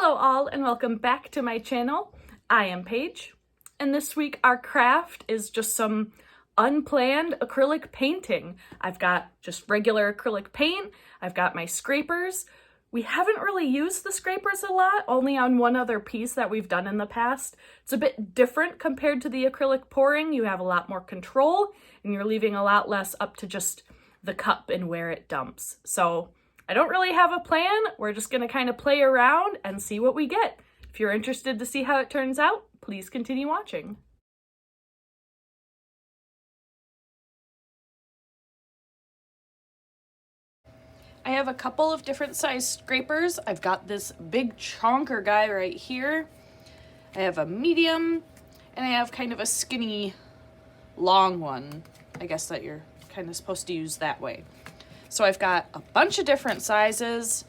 Hello all and welcome back to my channel. I am Paige and this week our craft is just some unplanned acrylic painting. I've got just regular acrylic paint, I've got my scrapers. We haven't really used the scrapers a lot, only on one other piece that we've done in the past. It's a bit different compared to the acrylic pouring. You have a lot more control and you're leaving a lot less up to just the cup and where it dumps. So I don't really have a plan. We're just gonna kind of play around and see what we get. If you're interested to see how it turns out, please continue watching. I have a couple of different size scrapers. I've got this big chonker guy right here. I have a medium, and I have kind of a skinny, long one. I guess that you're kind of supposed to use that way. So I've got a bunch of different sizes,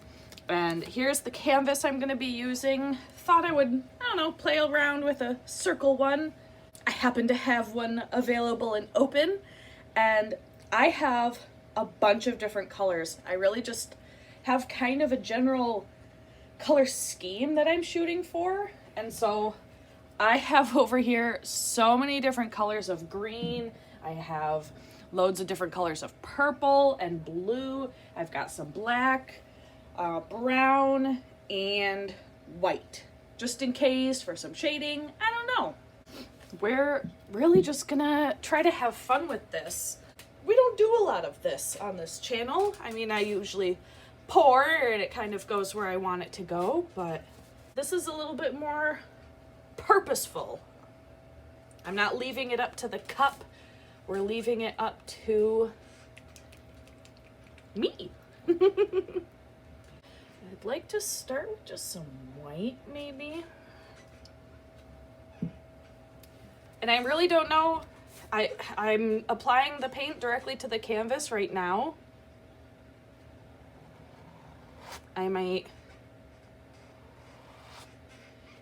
and here's the canvas I'm gonna be using. Thought I would, I don't know, play around with a circle one. I happen to have one available and open, and I have a bunch of different colors. I really just have kind of a general color scheme that I'm shooting for, and so I have over here so many different colors of green. I have loads of different colors of purple and blue. I've got some black, brown, and white, just in case for some shading. I don't know. We're really just gonna try to have fun with this. We don't do a lot of this on this channel. I mean, I usually pour and it kind of goes where I want it to go, but this is a little bit more purposeful. I'm not leaving it up to the cup. We're leaving it up to me. I'd like to start with just some white, maybe. And I really don't know. I'm applying the paint directly to the canvas right now. I might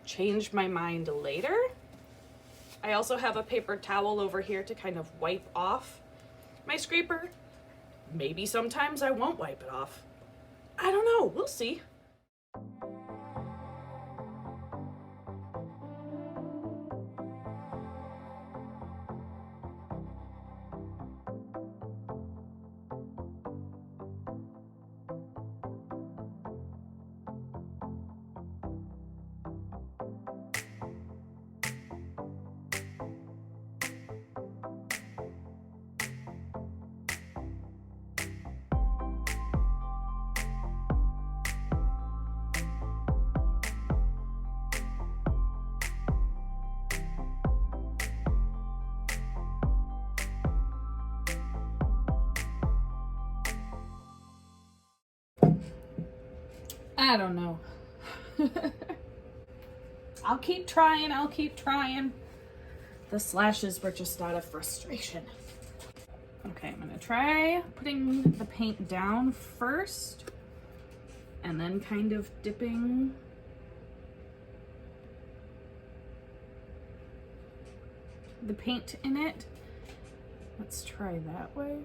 change my mind later. I also have a paper towel over here to kind of wipe off my scraper. Maybe sometimes I won't wipe it off. I don't know, we'll see. I don't know. I'll keep trying. The slashes were just out of frustration. Okay, I'm gonna try putting the paint down first and then kind of dipping the paint in it. Let's try that way.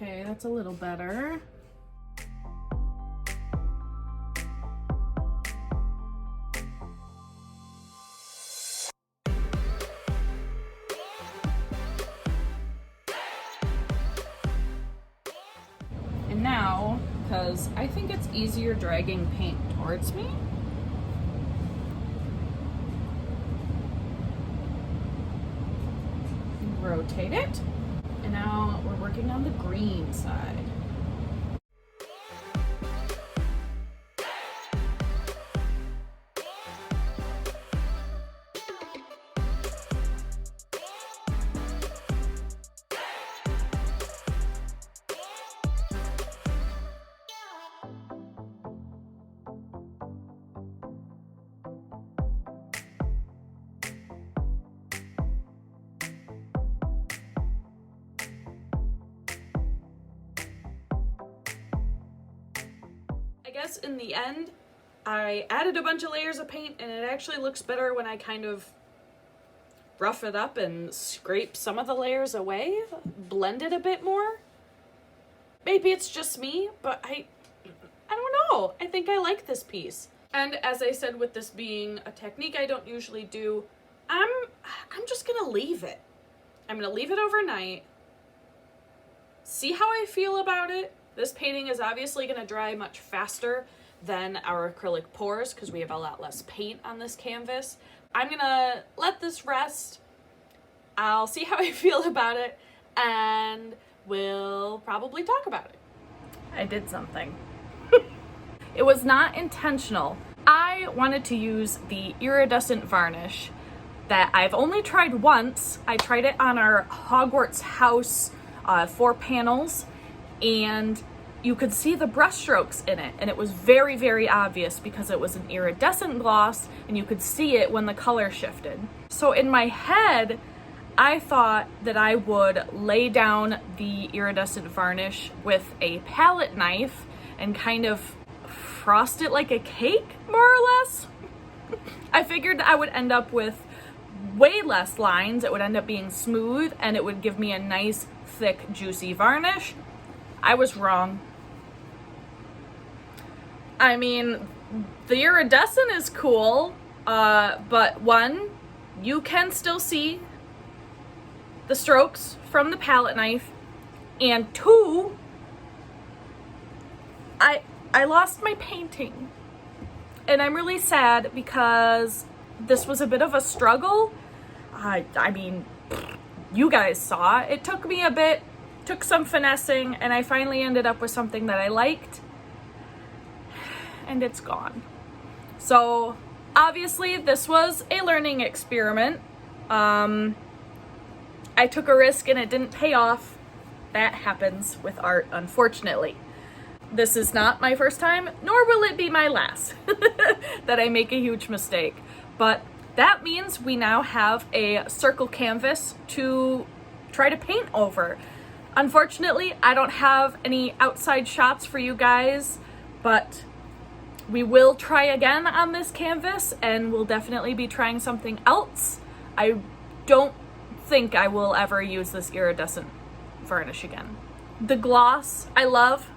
Okay, that's a little better. And now, because I think it's easier dragging paint towards me, rotate it. And now we're working on the green side. guess in the end, I added a bunch of layers of paint, and it actually looks better when I kind of rough it up and scrape some of the layers away, blend it a bit more. Maybe it's just me, but I don't know. I think I like this piece. And as I said, with this being a technique I don't usually do, I'm just gonna leave it. I'm gonna leave it overnight, see how I feel about it. This painting is obviously gonna dry much faster than our acrylic pours because we have a lot less paint on this canvas. I'm gonna let this rest. I'll see how I feel about it, and we'll probably talk about it. I did something. It was not intentional. I wanted to use the iridescent varnish that I've only tried once. I tried it on our Hogwarts house 4 panels, and you could see the brush strokes in it, and it was very, very obvious because it was an iridescent gloss and you could see it when the color shifted. So in my head, I thought that I would lay down the iridescent varnish with a palette knife and kind of frost it like a cake, more or less. I figured I would end up with way less lines. It would end up being smooth and it would give me a nice, thick, juicy varnish. I was wrong. I mean, the iridescent is cool, but one, you can still see the strokes from the palette knife, and 2, I lost my painting, and I'm really sad because this was a bit of a struggle. I mean, you guys saw it. It took me a bit, took some finessing, and I finally ended up with something that I liked, and it's gone. So obviously this was a learning experiment. I took a risk and it didn't pay off. That happens with art, unfortunately. This is not my first time, nor will it be my last that I make a huge mistake. But that means we now have a circle canvas to try to paint over. Unfortunately, I don't have any outside shots for you guys, but we will try again on this canvas, and we'll definitely be trying something else. I don't think I will ever use this iridescent varnish again. The gloss, I love.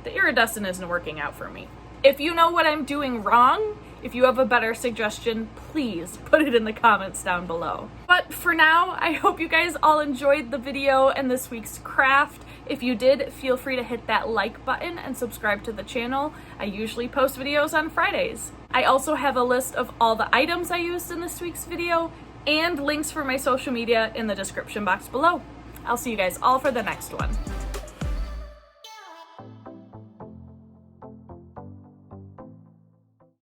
The iridescent isn't working out for me. If you know what I'm doing wrong, if you have a better suggestion, please put it in the comments down below. But for now, I hope you guys all enjoyed the video and this week's craft. If you did, feel free to hit that like button and subscribe to the channel. I usually post videos on Fridays. I also have a list of all the items I used in this week's video and links for my social media in the description box below. I'll see you guys all for the next one.